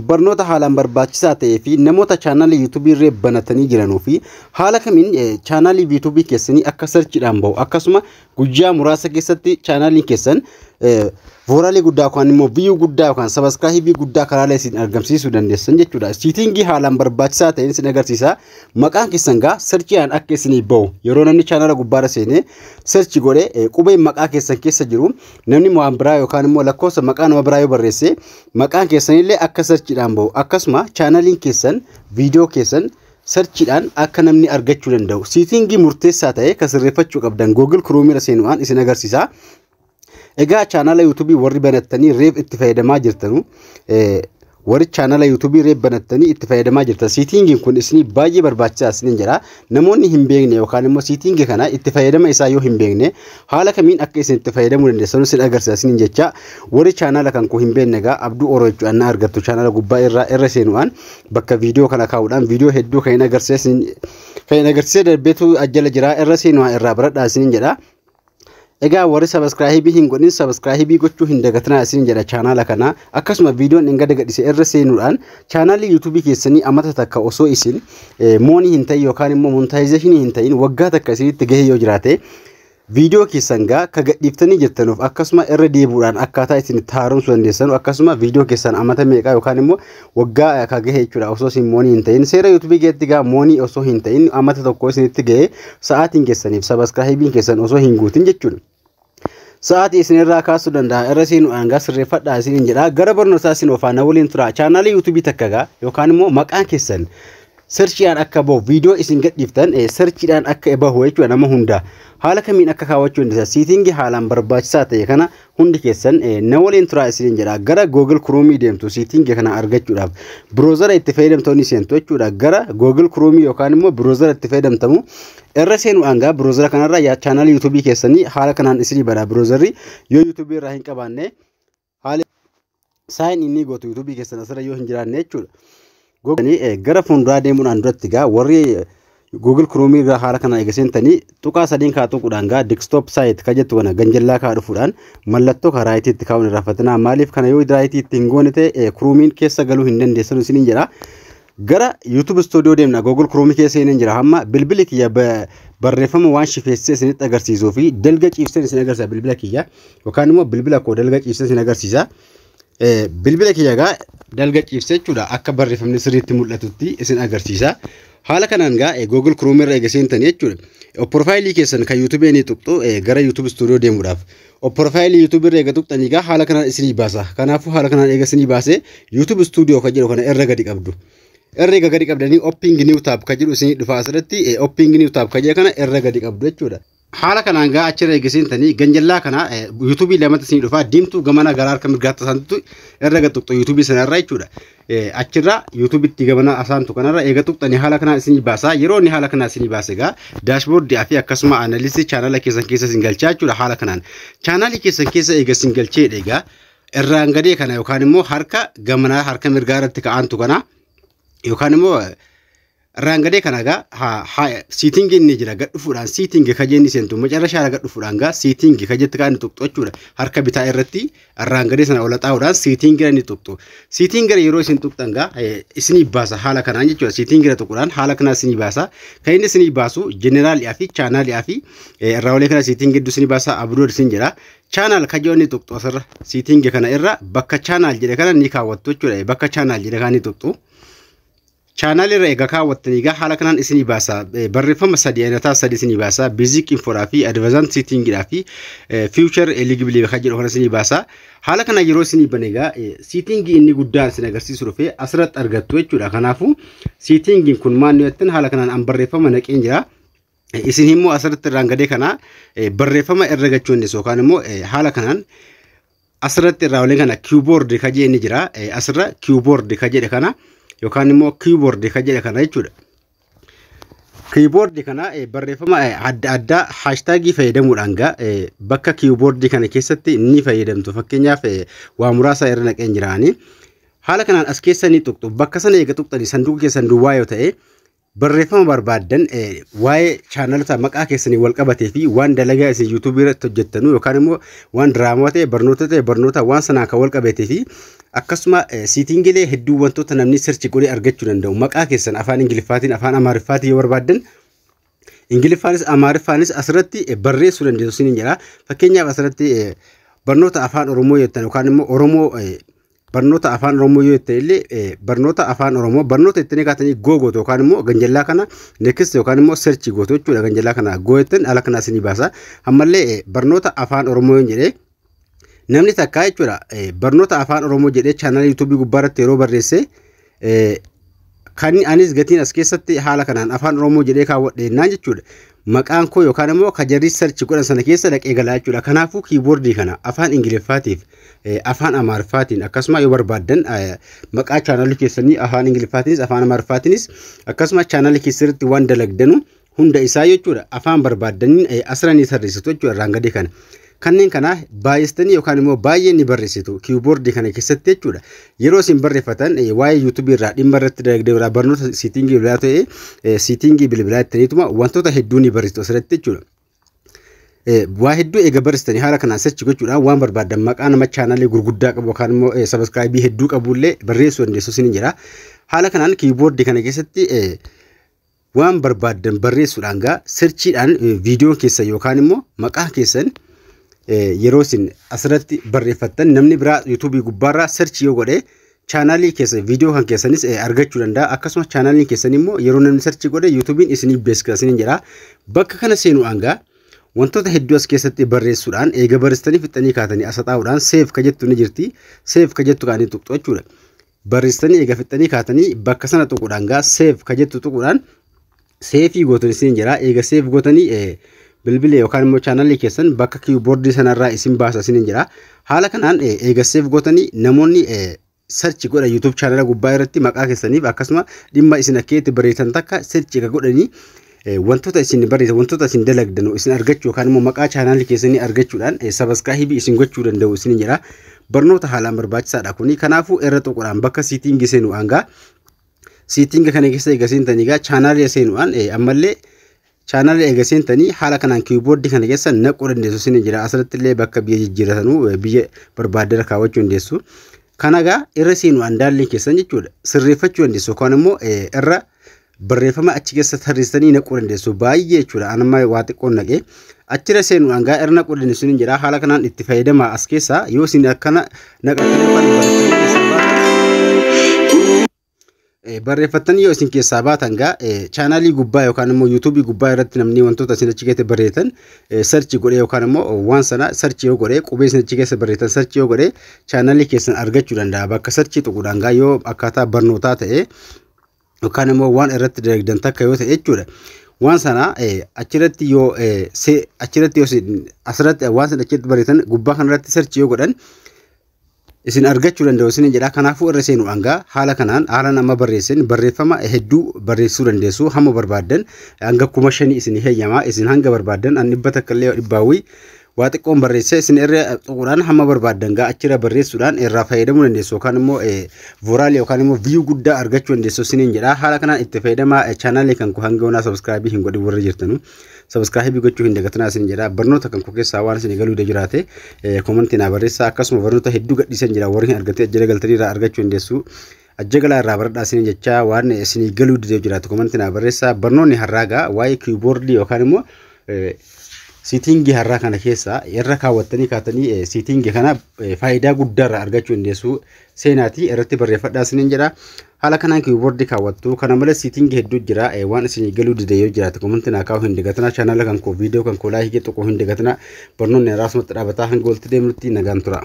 Barnoota haalaan barbaachisaa ta'ee fi namoota chaanaalii YouTube irra banatanii jiranuu fi haala kamiin chaanaalii YouTube keessanii akka searchidhaan bahu akkasuma guyyaa muraasa keessatti chaanaaliin keessan vooraalee guddaa yookaan immoo view guddaa yookaan subscribe guddaa karaalee isin argamsiisuu dandeessan jechuudha. Siitingii haalaan barbaachisaa ta'een isin agarsiisa. Maqaan keessan gaa searchiidhaan akka isinii bahu yeroo namni chaanaala gubbaarra seenee search godhee qubeen maqaa keessan keessa jiru namni waan biraa yookaan immoo lakkoofsa maqaa nama biraa yoo barreesse maqaan keessanillee akka searchiidhaan bahu akkasuma chaanaaliin keessan viidiyoo keessan searchiidhaan akka namni argachuu danda'u siitingii murteessaa ta'e kan sirreeffachuu qabdan Google Chrome irra seenuudhaan isin agarsiisa. Egaa chaanaala YouTube warri banattanii reef itti fayyadamaa jirtanu warri chaanaala YouTube reef banattanii itti fayyadamaa jirtan siitingiin kun isinii baay'ee barbaachisaa isiniin jedha. Namoonni hin beekne yookaan immoo siitingii kana itti fayyadama isaa yoo hin beekne haala kamiin akka isin itti fayyadamuu dandeessan isin agarsiisa isiniin jecha. Warri chaanaala kan kun hin beekne egaa abduu oroo jechuudha argattu chaanaala gubbaa irra seenuudhaan bakka viidiyoo kana kaa'uudhaan viidiyoo hedduu kan agarsiisee darbeetu ajjala jira irra seenuudhaan irraa baradhaa isiniin jedha. Egaa warri subscribe hin godhin subscribe gochuu hin dagatinaa isin jedha chaanaala kana akkasuma viidiyoon hin gadhiise irra seenuudhaan chaanaalii YouTube keessanii amata takka osoo isin moonii hin ta'in yookaan immoo monetization hin ta'in waggaa takka isinitti gahee yoo jiraate viidiyoo keessan gaa ka gadhiiftanii jirtanuuf akkasuma irra deebuudhaan akkaataa isin itti haaromsuu dandeessan akkasuma viidiyoo keessan amata meeqaa yookaan immoo waggaa ka gahee jechuudha osoo isin moonii hin ta'in seera YouTube keessatti gaa moonii osoo hin ta'in amata tokko isinitti gahee sa'aatiin keessaniif subscribe keessan osoo hin guutin jechuudha. Sa'aatii isin irraa kaasuu danda'a irra seenuudhaan gaa sirreeffadhaa isiniin jedha. Gara barnootaa isin ofaana waliin tura chaanaalii YouTube takka gaa yookaan immoo maqaan keessan searchiidhaan akka bahu viidiyoo isin gadhiiftan searchiidhaan akka bahu jechuudha nama hunda haala kamiin akka kaawwachuu dandeessan siitingii haalaan barbaachisaa ta'e kana hundi keessan na waliin tura isiniin jedha. Gara Google Chrome deemtu siitingii kana argachuudhaaf browsera itti fayyadamtoonni seentu jechuudha. Gara Google Chrome yookaan immoo browsera itti fayyadamtamu irra seenuudhaan gaa browsera kanarra yaa chaanaalii YouTube keessanii haala kanaan isinii bada browserri yoo YouTube irraa hin qabaanne haala sign inni gootu YouTube keessan asirra yoo hin jiraanne jechuudha. Gara fuulduraa deemuudhaan duratti gaa warri Google Chrome irraa haala kana eegaseentanii tuqaa sadiin kaa tuquudhaan gaa desktop site ka jettu kana ganjallaa kaa dhufuudhaan mallattoo karaa itiitti kaa'uun irraa fatanaa maaliif kana yoo irraa itiitti hin goone ta'e Chromein keessa galuu hin dandeessan isiniin jedha. Gara YouTube Studio deemna Google Chrome keessa hin jira hamma bilbila kiyya barreeffama waan shifeessee isinitti agarsiisuu fi dalga ciibsee isin agarsiisa bilbila kiyya yookaan immoo bilbila koo dalga ciibsee isin agarsiisa. Bilbila kiyya gaa dalga ciibsee jechuudha akka barreeffamni sirriitti mul'atutti isin agarsiisa. Haala kanaan gaa Google Chrome irra eegaseentanii jechuudha. Profaayilii keessan kan YouTube ni tuqxu gara YouTube Studio deemuudhaaf. Profaayilii YouTube irra eega tuqxanii gaa haala kanaan isinii baasa. Kanaafuu haala kanaan eega isinii baasee YouTube Studio kan jedhu kana irra gadi qabdu. Irra gadi qabdanii opening new tab ka jedhu isinii dhufa asirratti opening new tab ka jedhu kana irra gadi qabdu jechuudha. Haala kanaan gaa achirra eegaseentanii ganjallaa kana YouTube lamatti isinii dhufa diimtuu gamana gara harka mirgaatti asaantu irra gadi tuqxu YouTube sanarra jechuudha. Achirra YouTube itti gamana asaantu kanarra eega tuqxanii haala kanaan isinii baasa. Yeroo inni haala kanaan isinii baase gaa dashboard fi akkasuma analysis chaanala keessan keessa isin galchaa jechuudha. Haala kanaan chaanalii keessan keessa eega isin galchee eega irraan gadee kana yookaan immoo harka gamana harka mirgaa irratti ka'antu kana yookaan immoo rangadee kana gaa siitingii inni jira gad dhufuudhaan siitingii ka jenni seentu macarrashaa gad dhufuudhaan gaa siitingii ka jetti kaan tuqxu jechuudha. Harka bitaa irratti rangadee sana ol xaa'uudhaan siitingii inni tuqxu. Siitingii yeroo isin tuqxan gaa isinii baasa haala kanaan jechuudha. Siitingii tuquudhaan haala kanaan isinii baasa. Kan inni isinii baasu jeneraalii fi chaanaalii fi irraa olee kana siitingii gidduu isinii baasa abduu isin jira. Channel ka jooni tuqxu asirra siitingii kana irra bakka channel jedhe kana ni kaawwattu jechuudha. Bakka channel jedhe kana ni tuqxu. Channel irra eega kaawwattanii gaa haala kanaan isinii baasa barreeffama sadii ayinataa sadii isinii baasa basic info fi advanced setting fi future eligibility ka jedhu kana isinii baasa. Haala kana yeroo isinii bane gaa settingii inni guddaan isin agarsiisu dhufee asirratti argattu jechuudha. Kanaafuu settingiin kun maal jettan haala kanaan an barreeffama naqeen jira. Isin immoo asirratti rangadee kana barreeffama irra gachuun yookaan immoo haala kanaan asirratti irraa olee kana keyboard ka jedhe ni jira. Asirra keyboard ka jedhe kana yookaan immoo keyboard ka jedhe kana jechuudha. Keyboard kana barreeffama adda addaa hashtagii fayyadamuudhaan gaa bakka keyboard kana keessatti ni fayyadamtu. Fakkeenyaaf waa muraasa irra naqeen jiraani. Haala kanaan as keessa ni tuqxu. Bakka sana eega tuqxanii sanduuqa keessan duwwaa yoo ta'e barreeffama barbaadan waa'ee chaanalota maqaa keessanii wal qabatee fi waan dalagaa isin YouTube irratti hojjettanu yookaan immoo waan diraamaa ta'e barnoota waan sanaa kan wal qabatee fi akkasuma siitingilee hedduu wantoota namni search godhee argachuu danda'u maqaa keessan afaan Ingiliffaatiin afaan Amaariffaatiin yoo barbaadan Ingiliffaanis Amaariffaanis asirratti barreessuu dandeessu sinin jira. Fakkeenyaaf asirratti barnoota afaan Oromoo jettan yookaan immoo barnoota afaan Oromoo yoo ta'e illee barnoota afaan Oromoo barnoota itti kaatanii googoto yookaan immoo ganjallaa kana next yookaan immoo search gooto jechuudha. Ganjallaa kana gooyettan ala kana isinii baasa. Ammallee barnoota afaan Oromoo yoo jedhee namni takka jechuudha barnoota afaan Oromoo jedhee channel YouTube gubbaarratti yeroo barreesse kan anis gatiin as keessatti haala kanaan afaan Oromoo jedhee kaawwadheenaan jechuudha. Maqaan koo yookaan immoo kajarri search godhan sana keessa dhaqee galaa jechuudha. Kanaafuu keyboardii kana afaan Ingiliffaatiif afaan Amaariffaatiin akkasuma yoo barbaadan maqaa channel keessanii afaan Ingiliffaatiinis afaan Amaariffaatiinis akkasuma channel keessatti waan dalagdanu hunda isaa jechuudha. Afaan barbaadaniin asirratti tarreessitu jechuudha irraan gadii kana. Kanneen kana baay'istanii yookaan immoo baay'ee ni barreessitu keyboardii kana keessatti jechuudha. Yeroo isin barreeffatan waa'ee YouTube irraa dhimma irratti dalagdee barnoota siitingii bilbilaa ta'e siitingii bilbilaa ittaniituma wantoota hedduu ni barreessitu asirratti jechuudha. Waa hedduu eega barreessitanii haala kanaan search gochuudhaan waan barbaadan maqaa nama chaanalii gurguddaa qabu yookaan immoo subscribe hedduu qabullee barreessuu dandeessu sinin jira. Haala kanaan keyboardii kana keessatti waan barbaadan barreessuudhaan gaa searchiidhaan viidiyoo keessan yookaan immoo maqaa keessan yeroo isin asirratti barreeffattan namni biraa YouTube gubbaarraa search yoo godhe channel keessa viidiyoo kan keessanis argachuu danda'a. Akkasuma channel keessan immoo yeroo namni search godhe YouTubein isinii beeksisa sinin jira. Bakka kana seenuudhaan gaa wantoota hedduu as keessatti barreessuudhaan eega barreessitanii fixanii kaatanii asaxaa'uudhaan save ka jettu ni jirti. Save ka jettu kaanii tuqxu jechuudha. Barreessitanii eega fixanii kaatanii bakka sana tuquudhaan gaa save ka jettu tuquudhaan save gootanii sinin jira. Eega save gootanii bilbila yookaan immoo channel keessan bakka keyboardii sanarraa isin baasa sinin jira. Haala kanaan eega save gootanii namoonni search godha YouTube channel gubbaa irratti maqaa keessaniif akkasuma dhimma isin akkeetti barreessan takka search ka godhanii wantoota isin barreessan wantoota isin dalagdan isin argachuu yookaan immoo maqaa channel keessanii argachuudhaan subscribe isin gochuu danda'u sinin jira. Barnoota haalaan barbaachisaadha kuni. Kanaafuu irra tuquudhaan bakka siitingii seenuudhaan gaa siitinga kana keessa eega seentanii gaa channel seenuudhaan ammallee channel eega seentanii haala kanaan keyboard kana keessa naquu dandeessu sinin jira. Asirratti illee bakka biyya jijjiiratanuu biyya barbaadan kaawwachuu dandeessu. Kanagaa irra seenuudhaan daalli keessan jechuudha sirreeffachuu dandeessu yookaan immoo irra barreeffama achi keessa tarreessanii naquu dandeessu baay'ee jechuudha. Anamma waa xiqqoon naqee achirra seenuudhaan gaa irra naquu dandeessu sinin jira. Haala kanaan itti fayyadamaa as keessa yoo isin akkana barreeffatanii yoo isin keessaa baatan gaa channelii gubbaa yookaan immoo YouTube gubbaa irratti namni wantoota isin achi keessatti barreessan search godhee yookaan immoo waan sana search yoo godhee qubee isin achi keessa barreessan search yoo godhee channelii keessan argachuu danda'a. Bakka search tuquudhaan gaa yoo akkaataa barnootaa ta'e yookaan immoo waan irratti dalagdan takka yoo ta'e jechuudha. Waan sana achirratti yoo asirratti waan sana achitti barreessan gubbaa kanarratti search yoo godhan isin argachuu danda'u sinin jedha. Kanaafuu irra seenuudhaan gaa haala kanaan haala nama barreessan barreeffama hedduu barreessuu dandeessu hamma barbaadan hanga 5,000 isin heeyyamaa isin hanga barbaadan an dhibba takka illee dhibbaawii waa xiqqoon barreesse isin irra tuquudhaan hamma barbaadan gaa achirra barreessuudhaan irraa fayyadamuu dandeessu yookaan immoo voraal yookaan immoo view guddaa argachuu dandeessu sinin jedha. Haala kanaan itti fayyadamaa channel kan ku hanga ona subscribe hin godhin warra jirtanu subscribe gochuu hin dagatinaa sinin jedha. Barnoota kan ku keessaa waan isin galuu jiraate comment na barreessaa. Akkasuma barnoota hedduu gadhiisan jira warri argatee ajjala galtanii irraa argachuu dandeessu. Ajjagala irraa baradhaa sinin jecha waan isin galuu jiraate comment na barreessaa. Barnoonni harraagaa waa'ee keyboard yookaan immoo siitingii harraa kana keessa irra kaawwattanii kaatanii siitingii kana faayidaa guddaa irraa argachuu dandeessu seenaatii irratti barreeffadhaa sinin jedha. Haala kanaan keyboard kaawwattu kana malees siitingii hedduu jira. Waan isin galuu yoo jiraate comment na kaa'uu hin dagatinaa. Channel kan koo video kan koo like tuquu hin dagatinaa. Barnoonni raasumatti dhaabataa hanga walitti deemnutti nagaan tura.